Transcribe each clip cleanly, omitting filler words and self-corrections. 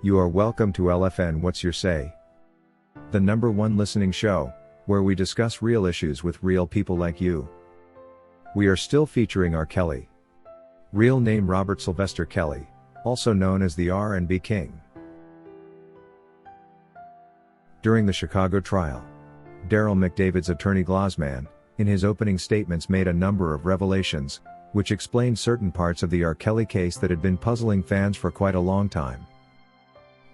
You are welcome to LFN What's Your Say? The #1 listening show, where we discuss real issues with real people like you. We are still featuring R. Kelly. Real name Robert Sylvester Kelly, also known as the R&B King. During the Chicago trial, Daryl McDavid's attorney Glozman, in his opening statements made a number of revelations, which explained certain parts of the R. Kelly case that had been puzzling fans for quite a long time.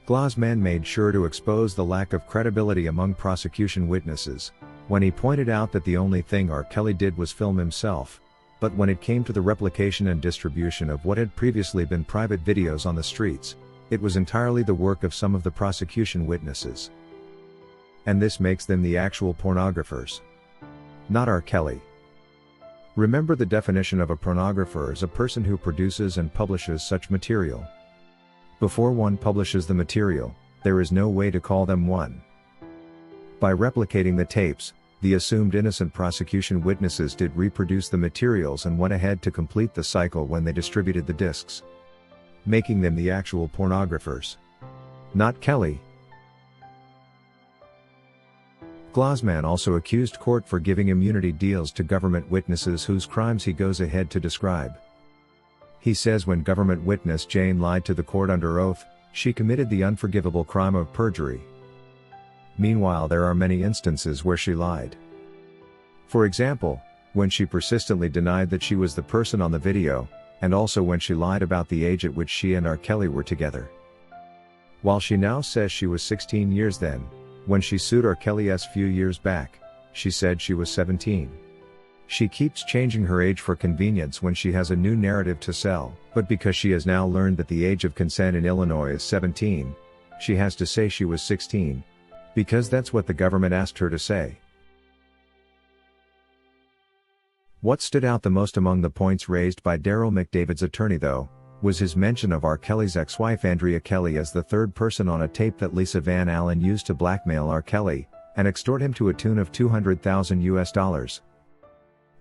Glozman made sure to expose the lack of credibility among prosecution witnesses, when he pointed out that the only thing R. Kelly did was film himself, but when it came to the replication and distribution of what had previously been private videos on the streets, it was entirely the work of some of the prosecution witnesses. And this makes them the actual pornographers, not R. Kelly. Remember, the definition of a pornographer is a person who produces and publishes such material. Before one publishes the material, there is no way to call them one. By replicating the tapes, the assumed innocent prosecution witnesses did reproduce the materials and went ahead to complete the cycle when they distributed the discs, making them the actual pornographers, not Kelly. Glozman also accused court for giving immunity deals to government witnesses whose crimes he goes ahead to describe. He says when government witness Jane lied to the court under oath, she committed the unforgivable crime of perjury. Meanwhile, there are many instances where she lied. For example, when she persistently denied that she was the person on the video, and also when she lied about the age at which she and R. Kelly were together. While she now says she was 16 years then, when she sued R. Kelly a few years back, she said she was 17. She keeps changing her age for convenience when she has a new narrative to sell, but because she has now learned that the age of consent in Illinois is 17, she has to say she was 16, because that's what the government asked her to say. What stood out the most among the points raised by Daryl McDavid's attorney, though, was his mention of R. Kelly's ex-wife Andrea Kelly as the third person on a tape that Lisa Van Allen used to blackmail R. Kelly and extort him to a tune of $200,000.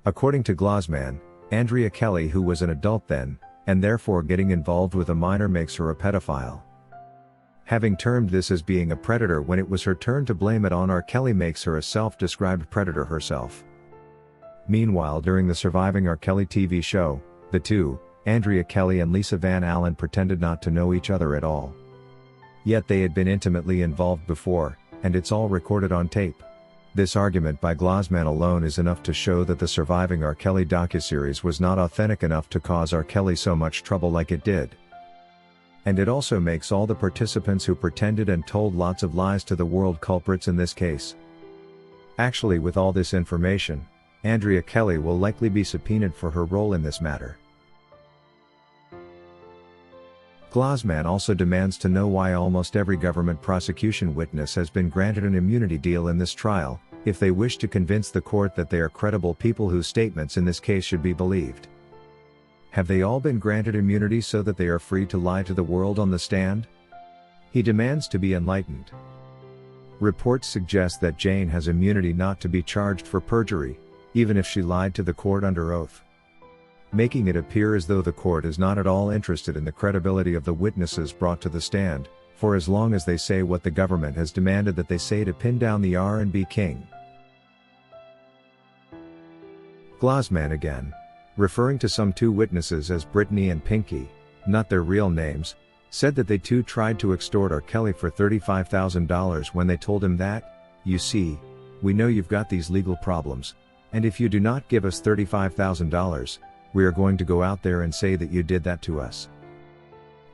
According to Glozman, Andrea Kelly, who was an adult then, and therefore getting involved with a minor, makes her a pedophile. Having termed this as being a predator when it was her turn to blame it on R. Kelly makes her a self-described predator herself. Meanwhile, during the Surviving R. Kelly TV show, the two, Andrea Kelly and Lisa Van Allen, pretended not to know each other at all. Yet they had been intimately involved before, and it's all recorded on tape. This argument by Glozman alone is enough to show that the Surviving R. Kelly docuseries was not authentic enough to cause R. Kelly so much trouble like it did. And it also makes all the participants who pretended and told lots of lies to the world culprits in this case. Actually, with all this information, Andrea Kelly will likely be subpoenaed for her role in this matter. Glozman also demands to know why almost every government prosecution witness has been granted an immunity deal in this trial, if they wish to convince the court that they are credible people whose statements in this case should be believed. Have they all been granted immunity so that they are free to lie to the world on the stand? He demands to be enlightened. Reports suggest that Jane has immunity not to be charged for perjury, even if she lied to the court under oath, making it appear as though the court is not at all interested in the credibility of the witnesses brought to the stand, for as long as they say what the government has demanded that they say to pin down the R&B King. Glozman again, referring to some two witnesses as Brittany and Pinky, not their real names, said that they too tried to extort R. Kelly for $35,000 when they told him that, "You see, we know you've got these legal problems, and if you do not give us $35,000, we are going to go out there and say that you did that to us."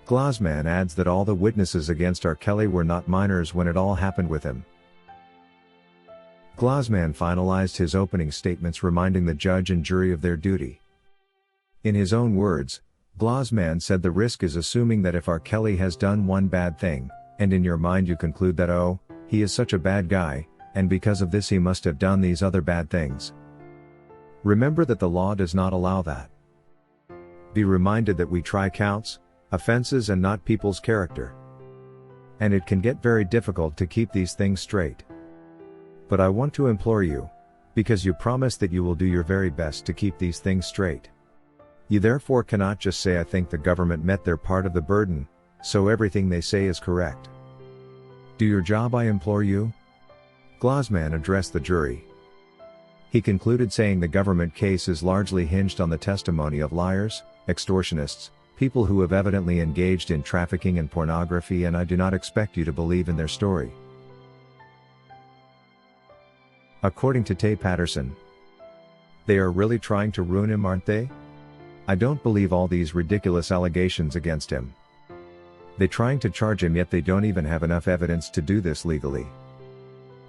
Glozman adds that all the witnesses against R. Kelly were not minors when it all happened with him. Glozman finalized his opening statements reminding the judge and jury of their duty. In his own words, Glozman said the risk is assuming that if R. Kelly has done one bad thing, and in your mind you conclude that oh, he is such a bad guy, and because of this he must have done these other bad things. Remember that the law does not allow that. Be reminded that we try counts, offenses, and not people's character. And it can get very difficult to keep these things straight. But I want to implore you, because you promise that you will do your very best to keep these things straight. You therefore cannot just say I think the government met their part of the burden, so everything they say is correct. Do your job, I implore you. Glozman addressed the jury. He concluded saying the government case is largely hinged on the testimony of liars, extortionists, people who have evidently engaged in trafficking and pornography, and I do not expect you to believe in their story. According to Tay Patterson, they are really trying to ruin him, aren't they? I don't believe all these ridiculous allegations against him. They're trying to charge him, yet they don't even have enough evidence to do this legally.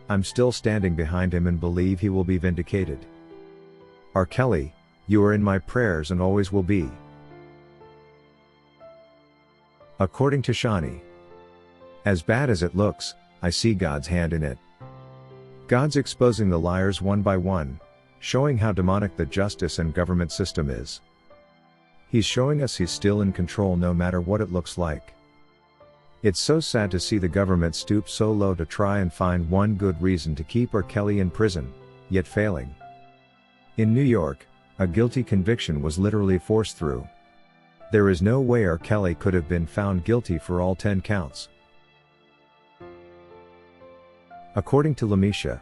I'm still standing behind him and believe he will be vindicated. R. Kelly, you are in my prayers and always will be. According to Shani, as bad as it looks, I see God's hand in it. God's exposing the liars one by one, showing how demonic the justice and government system is. He's showing us he's still in control no matter what it looks like. It's so sad to see the government stoop so low to try and find one good reason to keep R. Kelly in prison, yet failing. In New York, a guilty conviction was literally forced through. There is no way R. Kelly could have been found guilty for all 10 counts. According to Lamisha,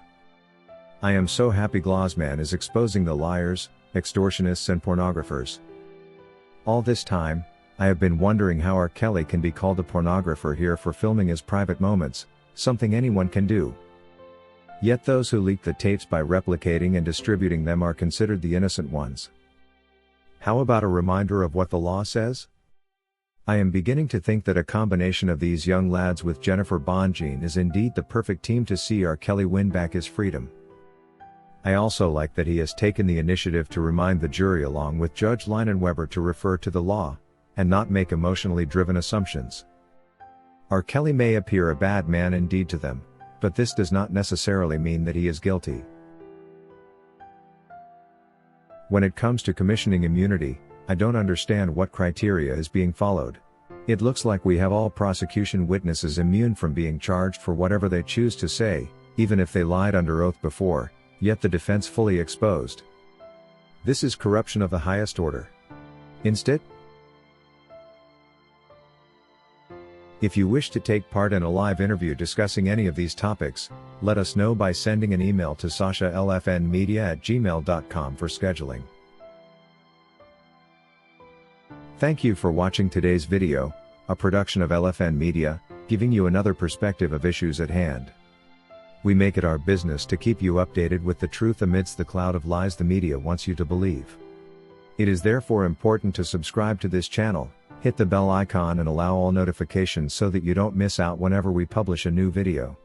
I am so happy Glozman is exposing the liars, extortionists and pornographers. All this time, I have been wondering how R. Kelly can be called a pornographer here for filming his private moments, something anyone can do. Yet those who leak the tapes by replicating and distributing them are considered the innocent ones. How about a reminder of what the law says? I am beginning to think that a combination of these young lads with Jennifer Bonjean is indeed the perfect team to see R. Kelly win back his freedom. I also like that he has taken the initiative to remind the jury along with Judge Leinenweber to refer to the law, and not make emotionally driven assumptions. R. Kelly may appear a bad man indeed to them, but this does not necessarily mean that he is guilty. When it comes to commissioning immunity, I don't understand what criteria is being followed. It looks like we have all prosecution witnesses immune from being charged for whatever they choose to say, even if they lied under oath before, yet the defense fully exposed. This is corruption of the highest order. Instead, if you wish to take part in a live interview discussing any of these topics, let us know by sending an email to sashalfnmedia@gmail.com for scheduling. Thank you for watching today's video, a production of LFN Media, giving you another perspective of issues at hand. We make it our business to keep you updated with the truth amidst the cloud of lies the media wants you to believe. It is therefore important to subscribe to this channel, hit the bell icon and allow all notifications so that you don't miss out whenever we publish a new video.